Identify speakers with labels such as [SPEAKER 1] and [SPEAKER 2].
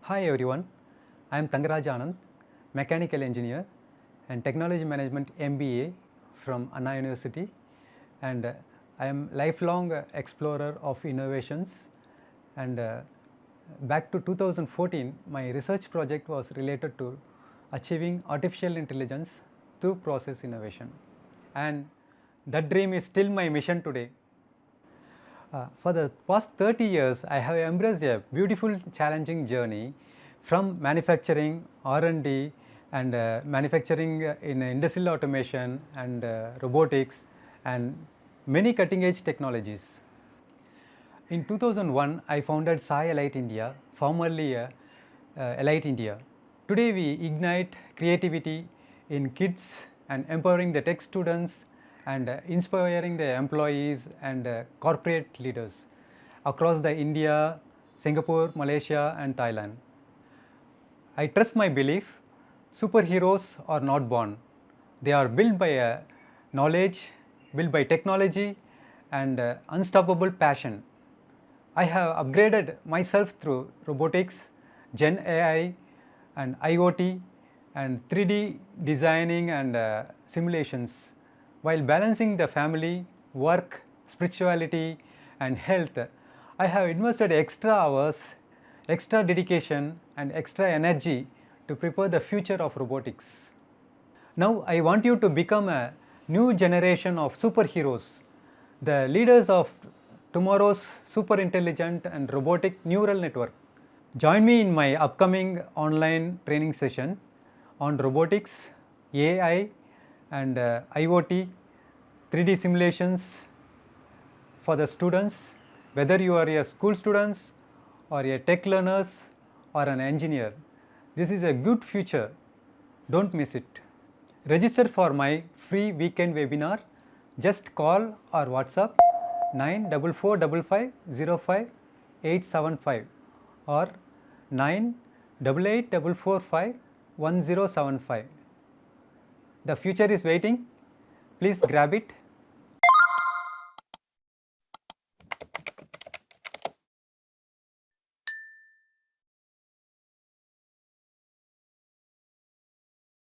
[SPEAKER 1] Hi everyone, I am Thangarajanand, mechanical engineer and technology management MBA from Anna University, and I am lifelong explorer of innovations. And back to 2014, my research project was related to achieving artificial intelligence through process innovation, and that dream is still my mission today. For the past 30 years, I have embraced a beautiful, challenging journey from manufacturing, R&D, and manufacturing in industrial automation and robotics and many cutting-edge technologies. In 2001, I founded Sai Elite India, formerly Elite India. Today, we ignite creativity in kids and empowering the tech students and inspiring the employees and corporate leaders across the India, Singapore, Malaysia, and Thailand. I trust my belief, superheroes are not born. They are built by knowledge, built by technology, and unstoppable passion. I have upgraded myself through robotics, Gen AI, and IoT, and 3D designing and simulations. While balancing the family, work, spirituality, and health, I have invested extra hours, extra dedication, and extra energy to prepare the future of robotics. Now, I want you to become a new generation of superheroes, the leaders of tomorrow's super intelligent and robotic neural network. Join me in my upcoming online training session on robotics, AI, and IoT, 3D simulations for the students, whether you are a school students or a tech learners or an engineer. This is a good future. Don't miss it. Register for my free weekend webinar. Just call or WhatsApp 9445505 or 98844511075. The future is waiting. Please grab it.